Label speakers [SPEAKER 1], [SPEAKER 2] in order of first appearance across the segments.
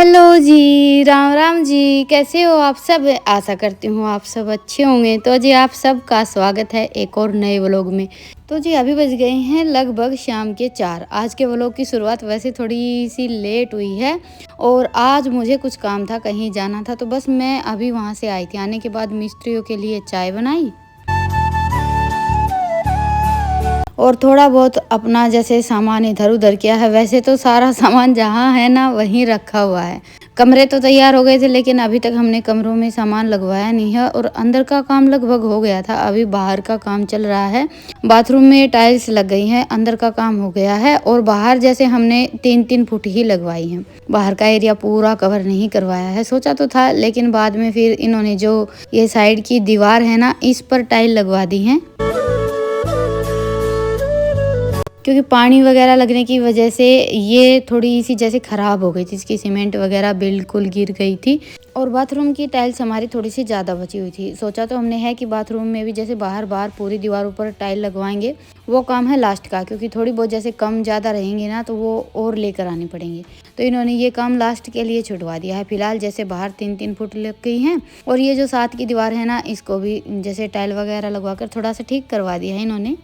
[SPEAKER 1] Hello जी, राम राम जी, कैसे हो आप सब? आशा करती हूँ आप सब अच्छे होंगे। तो जी आप सबका स्वागत है एक और नए व्लॉग में। तो जी अभी बज गए हैं लगभग शाम के 4। आज के व्लॉग की शुरुआत वैसे थोड़ी सी लेट हुई है और आज मुझे कुछ काम था, कहीं जाना था, तो बस मैं अभी वहाँ से आई थी। आने के बाद मिस्त्रियों के लिए चाय बनाई और थोड़ा बहुत अपना जैसे सामान इधर उधर किया है। वैसे तो सारा सामान जहाँ है ना वहीं रखा हुआ है। कमरे तो तैयार हो गए थे लेकिन अभी तक हमने कमरों में सामान लगवाया नहीं है और अंदर का काम लगभग हो गया था। अभी बाहर का काम चल रहा है। बाथरूम में टाइल्स लग गई हैं, अंदर का काम हो गया है और बाहर जैसे हमने 3-3 फुट ही लगवाई है। बाहर का एरिया पूरा कवर नहीं करवाया है। सोचा तो था लेकिन बाद में फिर इन्होंने जो ये साइड की दीवार है ना इस पर टाइल लगवा दी है, क्योंकि पानी वगैरह लगने की वजह से ये थोड़ी सी जैसे ख़राब हो गई थी। इसकी सीमेंट वगैरह बिल्कुल गिर गई थी और बाथरूम की टाइल्स हमारी थोड़ी सी ज़्यादा बची हुई थी। सोचा तो हमने है कि बाथरूम में भी जैसे बाहर पूरी दीवार ऊपर टाइल लगवाएंगे। वो काम है लास्ट का, क्योंकि थोड़ी बहुत जैसे कम ज़्यादा रहेंगे ना तो वो और लेकर आनी पड़ेंगे। तो इन्होंने ये काम लास्ट के लिए छुड़वा दिया है। फिलहाल जैसे बाहर 3-3 फुट लग गई हैं और ये जो साथ की दीवार है ना इसको भी जैसे टाइल वगैरह लगवा कर थोड़ा सा ठीक करवा दिया है इन्होंने,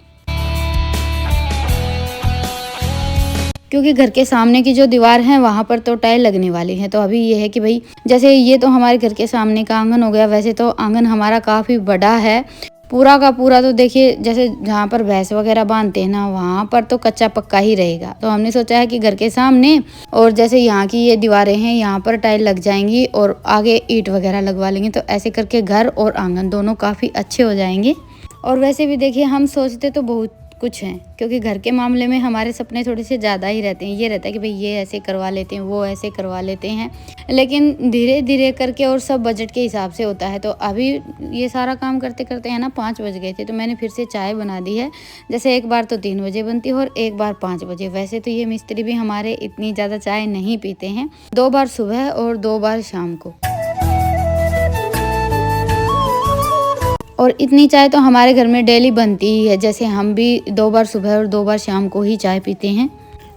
[SPEAKER 1] क्योंकि घर के सामने की जो दीवार है वहाँ पर तो टाइल लगने वाली है। तो अभी ये है कि भाई जैसे ये तो हमारे घर के सामने का आंगन हो गया। वैसे तो आंगन हमारा काफ़ी बड़ा है, पूरा का पूरा। तो देखिए जैसे जहाँ पर भैंस वगैरह बांधते हैं ना वहाँ पर तो कच्चा पक्का ही रहेगा। तो हमने सोचा है कि घर के सामने और जैसे यहाँ की ये दीवारें हैं यहाँ पर टाइल लग जाएंगी और आगे ईंट वगैरह लगवा लेंगे। तो ऐसे करके घर और आंगन दोनों काफ़ी अच्छे हो जाएंगे। और वैसे भी देखिए हम सोचते तो बहुत कुछ हैं, क्योंकि घर के मामले में हमारे सपने थोड़े से ज़्यादा ही रहते हैं। ये रहता है कि भाई ये ऐसे करवा लेते हैं, वो ऐसे करवा लेते हैं, लेकिन धीरे धीरे करके और सब बजट के हिसाब से होता है। तो अभी ये सारा काम करते करते है ना 5 बज गए थे। तो मैंने फिर से चाय बना दी है। जैसे एक बार तो 3 बजे बनती है और एक बार 5 बजे। वैसे तो ये मिस्त्री भी हमारे इतनी ज़्यादा चाय नहीं पीते हैं, 2 बार सुबह और 2 बार शाम को। और इतनी चाय तो हमारे घर में डेली बनती ही है। जैसे हम भी 2 बार सुबह और 2 बार शाम को ही चाय पीते हैं।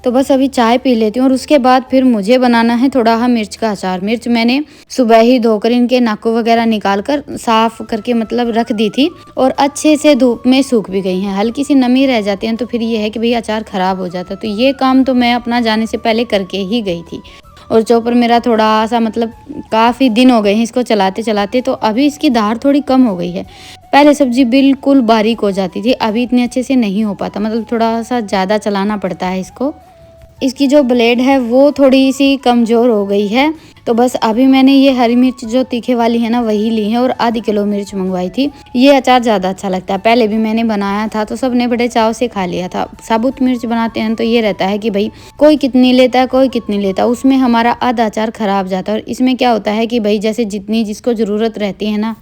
[SPEAKER 1] तो बस अभी चाय पी लेती हूँ और उसके बाद फिर मुझे बनाना है थोड़ा मिर्च का अचार। मिर्च मैंने सुबह ही धोकर इनके नाकू वगैरह निकाल कर साफ करके मतलब रख दी थी और अच्छे से धूप में सूख भी गई हैं। हल्की सी नमी रह जाती है तो फिर ये है कि भाई अचार ख़राब हो जाता। तो ये काम तो मैं अपना जाने से पहले करके ही गई थी। और चॉपर मेरा थोड़ा सा मतलब काफ़ी दिन हो गए हैं इसको चलाते चलाते, तो अभी इसकी धार थोड़ी कम हो गई है। पहले सब्जी बिल्कुल बारीक हो जाती थी, अभी इतने अच्छे से नहीं हो पाता, मतलब थोड़ा सा ज़्यादा चलाना पड़ता है इसको। इसकी जो ब्लेड है वो थोड़ी सी कमज़ोर हो गई है। तो बस अभी मैंने ये हरी मिर्च जो तीखे वाली है ना वही ली है और आधी किलो मिर्च मंगवाई थी। ये अचार ज़्यादा अच्छा लगता है। पहले भी मैंने बनाया था तो सबने बड़े चाव से खा लिया था। साबुत मिर्च बनाते हैं तो ये रहता है कि भाई कोई कितनी लेता है कोई कितनी लेता है, उसमें हमारा आधा अचार ख़राब जाता है। और इसमें क्या होता है कि भाई जैसे जितनी जिसको ज़रूरत रहती है ना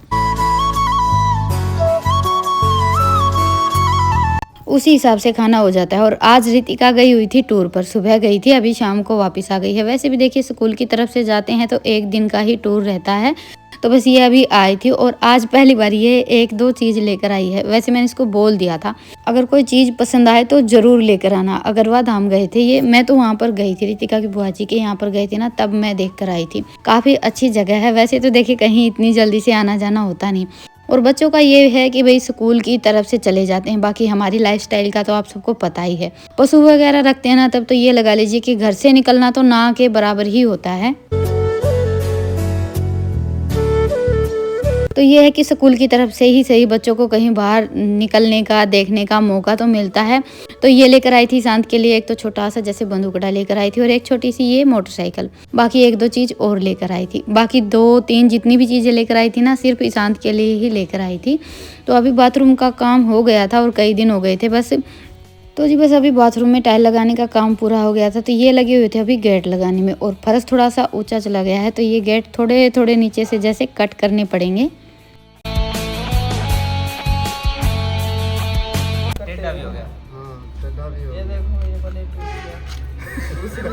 [SPEAKER 1] उसी हिसाब से खाना हो जाता है। और आज रितिका गई हुई थी टूर पर, सुबह गई थी, अभी शाम को वापस आ गई है। वैसे भी देखिए स्कूल की तरफ से जाते हैं तो 1 दिन का ही टूर रहता है। तो बस ये अभी आई थी और आज पहली बार ये 1-2 चीज़ लेकर आई है। वैसे मैंने इसको बोल दिया था अगर कोई चीज़ पसंद आए तो ज़रूर लेकर आना। अगरवा धाम गए थे ये, मैं तो वहाँ पर गई थी, रितिका की बुआ जी के यहाँ पर गए थे ना तब मैं देख कर आई थी। काफ़ी अच्छी जगह है। वैसे तो देखिए कहीं इतनी जल्दी से आना जाना होता नहीं। और बच्चों का ये है कि भाई स्कूल की तरफ से चले जाते हैं। बाकी हमारी लाइफस्टाइल का तो आप सबको पता ही है। पशु वगैरह रखते हैं ना तब तो ये लगा लीजिए कि घर से निकलना तो ना के बराबर ही होता है। तो ये है कि स्कूल की तरफ से ही सही बच्चों को कहीं बाहर निकलने का देखने का मौका तो मिलता है। तो ये लेकर आई थी शांत के लिए एक तो छोटा सा जैसे बंदूकड़ा लेकर आई थी और एक छोटी सी ये मोटरसाइकिल। बाकी 1-2 चीज़ और लेकर आई थी। बाकी 2-3 जितनी भी चीज़ें लेकर आई थी ना सिर्फ ईशांत के लिए ही लेकर आई थी। तो अभी बाथरूम का काम हो गया था और कई दिन हो गए थे बस। तो जी बस अभी बाथरूम में टाइल लगाने का काम पूरा हो गया था। तो ये लगे हुए थे अभी गेट लगाने में और फर्श थोड़ा सा ऊंचा चला गया है। तो ये गेट थोड़े थोड़े नीचे से जैसे कट करने पड़ेंगे।
[SPEAKER 2] टेढ़ा भी हो गया।
[SPEAKER 3] हाँ, टेढ़ा भी हो
[SPEAKER 2] ये
[SPEAKER 3] गया।
[SPEAKER 2] देखो ये वाले टूट गया। टेढ़ा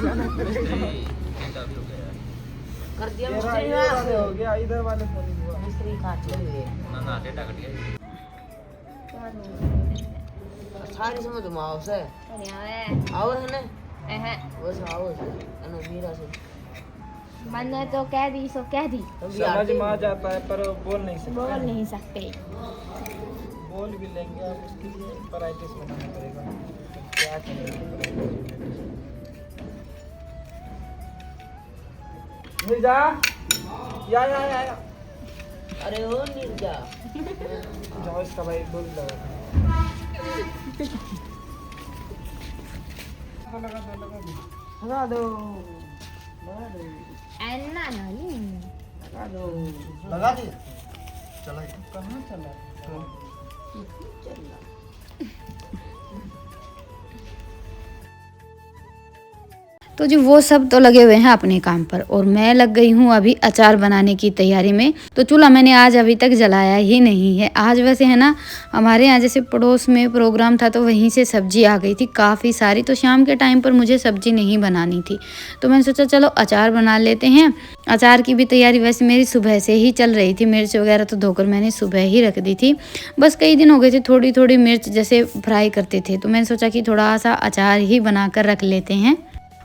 [SPEAKER 2] भी हो गया यार।
[SPEAKER 4] कर दिया
[SPEAKER 3] ये
[SPEAKER 4] मिस्त्री
[SPEAKER 3] वाले हो गया, इधर वाले पर ही हुआ।
[SPEAKER 4] मिस्त्री काट लेंगे
[SPEAKER 2] ना टेढ़ा कट गया।
[SPEAKER 4] सारी समझ माओ से और है ना बस आओ से अनु मीरा से
[SPEAKER 5] मैंने तो कह दी सो कह दी।
[SPEAKER 3] समझ में आ जाता है पर बोल नहीं सकते।
[SPEAKER 5] बोल नहीं सकते।
[SPEAKER 3] बोल भी लेंगे अब उसके लिए प्रैक्टिस बनाना पड़ेगा। तो क्या करेंगे? मिर्जा या
[SPEAKER 4] अरे ओ निर्जा
[SPEAKER 3] जाओ इसका भाई बोल लगा
[SPEAKER 4] लगा दो
[SPEAKER 5] अन्ना नहीं
[SPEAKER 4] लगा दो।
[SPEAKER 3] लगा दिया। चला कहाँ चला?
[SPEAKER 1] तो जी वो सब तो लगे हुए हैं अपने काम पर और मैं लग गई हूँ अभी अचार बनाने की तैयारी में। तो चूल्हा मैंने आज अभी तक जलाया ही नहीं है। आज वैसे है ना हमारे यहाँ जैसे पड़ोस में प्रोग्राम था तो वहीं से सब्जी आ गई थी काफ़ी सारी। तो शाम के टाइम पर मुझे सब्जी नहीं बनानी थी तो मैंने सोचा चलो अचार बना लेते हैं। अचार की भी तैयारी वैसे मेरी सुबह से ही चल रही थी। मिर्च वगैरह तो धोकर मैंने सुबह ही रख दी थी। बस कई दिन हो गए थे थोड़ी थोड़ी मिर्च जैसे फ्राई करते थे तो मैंने सोचा कि थोड़ा सा अचार ही बना कर रख लेते हैं।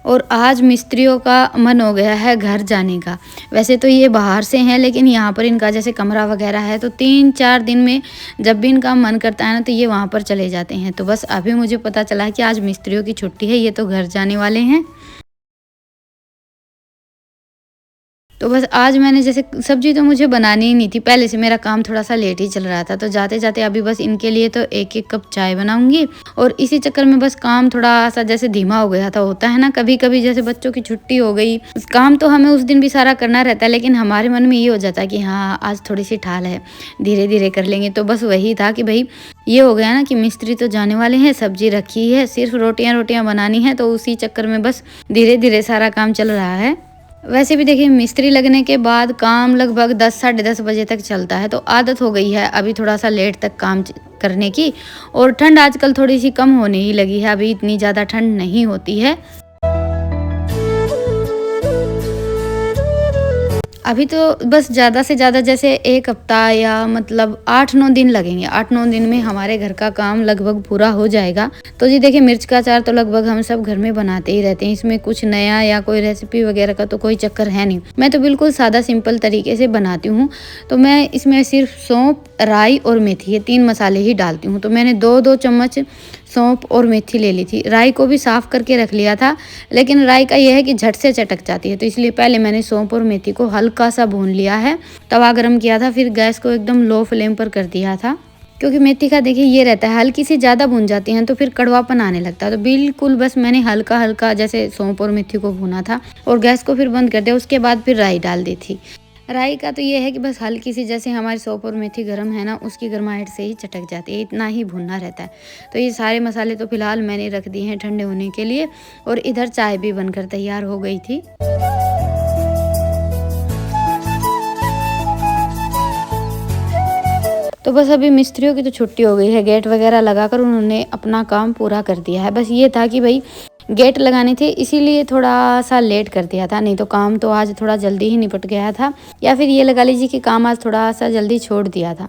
[SPEAKER 1] और आज मिस्त्रियों का मन हो गया है घर जाने का। वैसे तो ये बाहर से हैं लेकिन यहाँ पर इनका जैसे कमरा वगैरह है तो 3-4 दिन में जब भी इनका मन करता है ना तो ये वहाँ पर चले जाते हैं। तो बस अभी मुझे पता चला कि आज मिस्त्रियों की छुट्टी है, ये तो घर जाने वाले हैं। तो बस आज मैंने जैसे सब्जी तो मुझे बनानी ही नहीं थी, पहले से मेरा काम थोड़ा सा लेट ही चल रहा था। तो जाते जाते अभी बस इनके लिए तो 1-1 कप चाय बनाऊंगी और इसी चक्कर में बस काम थोड़ा सा जैसे धीमा हो गया था। होता है ना कभी कभी जैसे बच्चों की छुट्टी हो गई, काम तो हमें उस दिन भी सारा करना रहता है लेकिन हमारे मन में ये हो जाता है कि हाँ आज थोड़ी सी ठाल है, धीरे धीरे कर लेंगे। तो बस वही था कि भाई ये हो गया ना कि मिस्त्री तो जाने वाले हैं, सब्जी रखी है, सिर्फ रोटियां बनानी है। तो उसी चक्कर में बस धीरे धीरे सारा काम चल रहा है। वैसे भी देखिए मिस्त्री लगने के बाद काम लगभग 10-10:30 बजे तक चलता है तो आदत हो गई है अभी थोड़ा सा लेट तक काम करने की। और ठंड आजकल थोड़ी सी कम होने ही लगी है, अभी इतनी ज़्यादा ठंड नहीं होती है। अभी तो बस ज़्यादा से ज़्यादा जैसे 1 हफ्ता या मतलब 8-9 दिन लगेंगे। 8-9 दिन में हमारे घर का काम लगभग पूरा हो जाएगा। तो जी देखिए मिर्च का अचार तो लगभग हम सब घर में बनाते ही रहते हैं। इसमें कुछ नया या कोई रेसिपी वगैरह का तो कोई चक्कर है नहीं। मैं तो बिल्कुल सादा सिंपल तरीके से बनाती हूँ। तो मैं इसमें सिर्फ सौंफ, राई और मेथी ये 3 मसाले ही डालती हूँ। तो मैंने 2-2 चम्मच सौंफ और मेथी ले ली थी। राई को भी साफ़ करके रख लिया था लेकिन राई का यह है कि झट से चटक जाती है तो इसलिए पहले मैंने सौंफ और मेथी को हल्का सा भून लिया है। तवा गरम किया था, फिर गैस को एकदम लो फ्लेम पर कर दिया था क्योंकि मेथी का देखिए ये रहता है हल्की सी ज़्यादा भून जाती हैं तो फिर कड़वापन आने लगता है। तो बिल्कुल बस मैंने हल्का हल्का जैसे सौंफ और मेथी को भूना था और गैस को फिर बंद कर दिया। उसके बाद फिर राई डाल दी थी। राई का तो ये है कि बस हल्की सी जैसे हमारी सौंफ और मेथी गर्म है ना उसकी गर्माहट से ही चटक जाती है, इतना ही भुनना रहता है। तो ये सारे मसाले तो फिलहाल मैंने रख दिए हैं ठंडे होने के लिए और इधर चाय भी बनकर तैयार हो गई थी। तो बस अभी मिस्त्रियों की तो छुट्टी हो गई है, गेट वगैरह लगाकर उन्होंने अपना काम पूरा कर दिया है। बस ये था कि भाई गेट लगाने थे इसीलिए थोड़ा सा लेट कर दिया था, नहीं तो काम तो आज थोड़ा जल्दी ही निपट गया था। या फिर ये लगा लीजिए कि काम आज थोड़ा सा जल्दी छोड़ दिया था।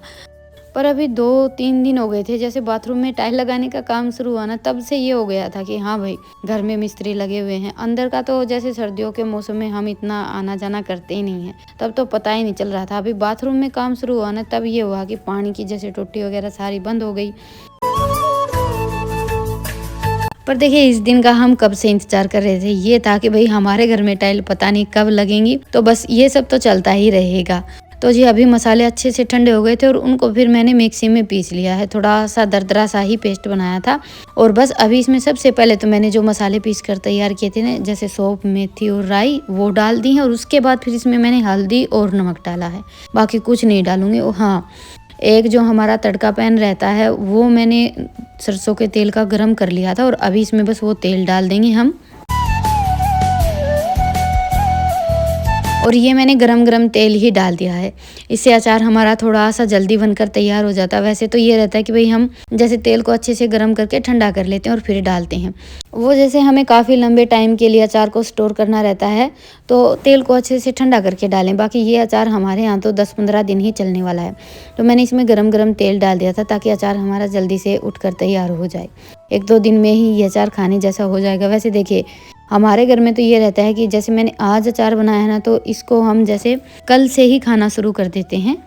[SPEAKER 1] पर अभी 2-3 दिन हो गए थे जैसे बाथरूम में टाइल लगाने का काम शुरू हुआ ना तब से ये हो गया था कि हाँ भाई घर में मिस्त्री लगे हुए हैं। अंदर का तो जैसे सर्दियों के मौसम में हम इतना आना जाना करते ही नहीं है, तब तो पता ही नहीं चल रहा था। अभी बाथरूम में काम शुरू हुआ ना तब ये हुआ कि पानी की जैसे टोटी वगैरह सारी बंद हो गई। पर देखिए इस दिन का हम कब से इंतजार कर रहे थे, ये था कि भाई हमारे घर में टाइल पता नहीं कब लगेंगी। तो बस ये सब तो चलता ही रहेगा। तो जी अभी मसाले अच्छे से ठंडे हो गए थे और उनको फिर मैंने मिक्सी में पीस लिया है, थोड़ा सा दरदरा सा ही पेस्ट बनाया था। और बस अभी इसमें सबसे पहले तो मैंने जो मसाले पीस कर तैयार किए थे ना जैसे सौंफ, मेथी और राई वो डाल दी है और उसके बाद फिर इसमें मैंने हल्दी और नमक डाला है, बाकी कुछ नहीं डालूंगी। हाँ, एक जो हमारा तड़का पैन रहता है वो मैंने सरसों के तेल का गरम कर लिया था और अभी इसमें बस वो तेल डाल देंगे हम। और ये मैंने गरम गरम तेल ही डाल दिया है, इससे अचार हमारा थोड़ा सा जल्दी बनकर तैयार हो जाता है। वैसे तो ये रहता है कि भाई हम जैसे तेल को अच्छे से गरम करके ठंडा कर लेते हैं और फिर डालते हैं। वो जैसे हमें काफ़ी लंबे टाइम के लिए अचार को स्टोर करना रहता है तो तेल को अच्छे से ठंडा करके डालें। बाकी ये अचार हमारे यहाँ तो 10-15 दिन ही चलने वाला है। तो मैंने इसमें गरम गरम तेल डाल दिया था ताकि अचार हमारा जल्दी से उठकर तैयार हो जाए। 1-2 दिन में ही ये अचार खाने जैसा हो जाएगा। वैसे देखिए हमारे घर में तो ये रहता है कि जैसे मैंने आज अचार बनाया है ना, तो इसको हम जैसे कल से ही खाना शुरू कर देते हैं,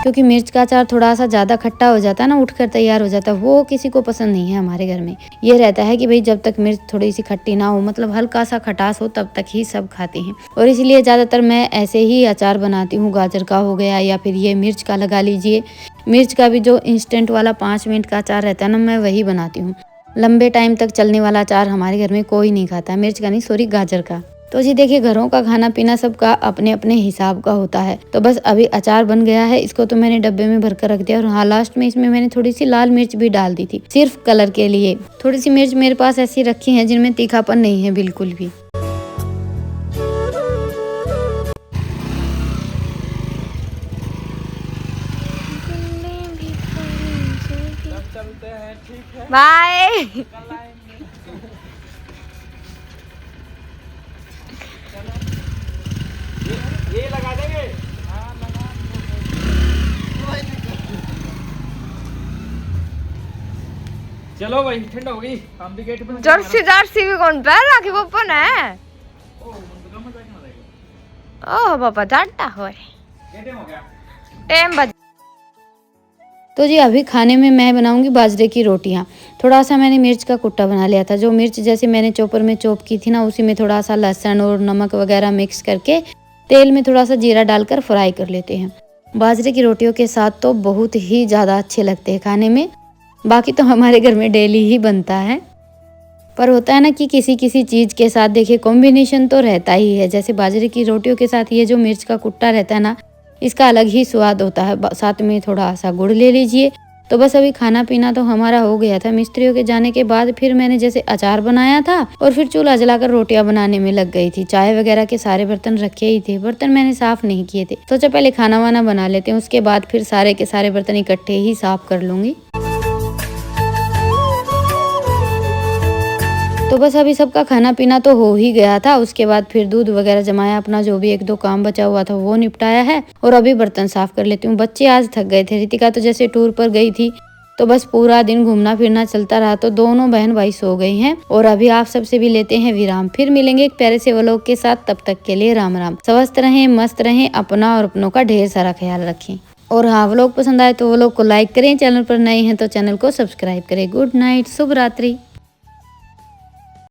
[SPEAKER 1] क्योंकि मिर्च का अचार थोड़ा सा ज़्यादा खट्टा हो जाता है ना, उठकर तैयार हो जाता है, वो किसी को पसंद नहीं है। हमारे घर में ये रहता है कि भाई जब तक मिर्च थोड़ी सी खट्टी ना हो, मतलब हल्का सा खटास हो, तब तक ही सब खाते हैं। और इसलिए ज़्यादातर मैं ऐसे ही अचार बनाती हूँ। गाजर का हो गया या फिर ये मिर्च का लगा लीजिए। मिर्च का भी जो इंस्टेंट वाला 5 मिनट का अचार रहता है ना, मैं वही बनाती हूँ। लंबे टाइम तक चलने वाला अचार हमारे घर में कोई नहीं खाता, मिर्च का नहीं, सॉरी गाजर का। तो जी देखिए, घरों का खाना पीना सबका अपने अपने हिसाब का होता है। तो बस अभी अचार बन गया है, इसको तो मैंने डब्बे में भर कर रख दिया। और हाँ, लास्ट में इसमें मैंने थोड़ी सी लाल मिर्च भी डाल दी थी, सिर्फ कलर के लिए। थोड़ी सी मिर्च मेरे पास ऐसी रखी है जिनमें तीखापन नहीं है बिल्कुल भी।
[SPEAKER 3] चलते हैं, ठीक है,
[SPEAKER 5] बाय।
[SPEAKER 3] कल आएंगे। ये लगा देंगे। हाँ, लगा। चलो भाई, ठंड हो गई, हम भी गेट पे।
[SPEAKER 5] जर्सी जर्सी भी कौन पैर राखी ओपन है। ओह बाबा जाटा हो
[SPEAKER 3] गया।
[SPEAKER 5] टाइम बज।
[SPEAKER 1] तो जी अभी खाने में मैं बनाऊंगी बाजरे की रोटियां। थोड़ा सा मैंने मिर्च का कुट्टा बना लिया था। जो मिर्च जैसे मैंने चॉपर में चॉप की थी ना, उसी में थोड़ा सा लहसुन और नमक वगैरह मिक्स करके तेल में थोड़ा सा जीरा डालकर फ्राई कर लेते हैं। बाजरे की रोटियों के साथ तो बहुत ही ज़्यादा अच्छे लगते हैं खाने में। बाकी तो हमारे घर में डेली ही बनता है, पर होता है ना कि किसी किसी चीज़ के साथ देखिए कॉम्बिनेशन तो रहता ही है। जैसे बाजरे की रोटियों के साथ ये जो मिर्च का कुट्टा रहता है ना, इसका अलग ही स्वाद होता है। साथ में थोड़ा सा गुड़ ले लीजिए। तो बस अभी खाना पीना तो हमारा हो गया था। मिस्त्रियों के जाने के बाद फिर मैंने जैसे अचार बनाया था और फिर चूल्हा जलाकर रोटियां बनाने में लग गई थी। चाय वगैरह के सारे बर्तन रखे ही थे, बर्तन मैंने साफ नहीं किए थे। सोचा पहले खाना वाना बना लेते हैं, उसके बाद फिर सारे के सारे बर्तन इकट्ठे ही साफ कर लूंगी। तो बस अभी सबका खाना पीना तो हो ही गया था। उसके बाद फिर दूध वगैरह जमाया, अपना जो भी 1-2 काम बचा हुआ था वो निपटाया है। और अभी बर्तन साफ कर लेती हूँ। बच्चे आज थक गए थे। रितिका तो जैसे टूर पर गई थी, तो बस पूरा दिन घूमना फिरना चलता रहा, तो दोनों बहन भाई सो गई हैं। और अभी आप सबसे भी लेते हैं विराम। फिर मिलेंगे एक प्यारे से व्लॉग के साथ। तब तक के लिए राम राम। स्वस्थ रहें, मस्त रहें, अपना और अपनों का ढेर सारा ख्याल रखें। और हाँ, व्लॉग पसंद आए तो व्लॉग को लाइक करें, चैनल पर नए हैं तो चैनल को सब्सक्राइब करें। गुड नाइट, शुभ रात्रि।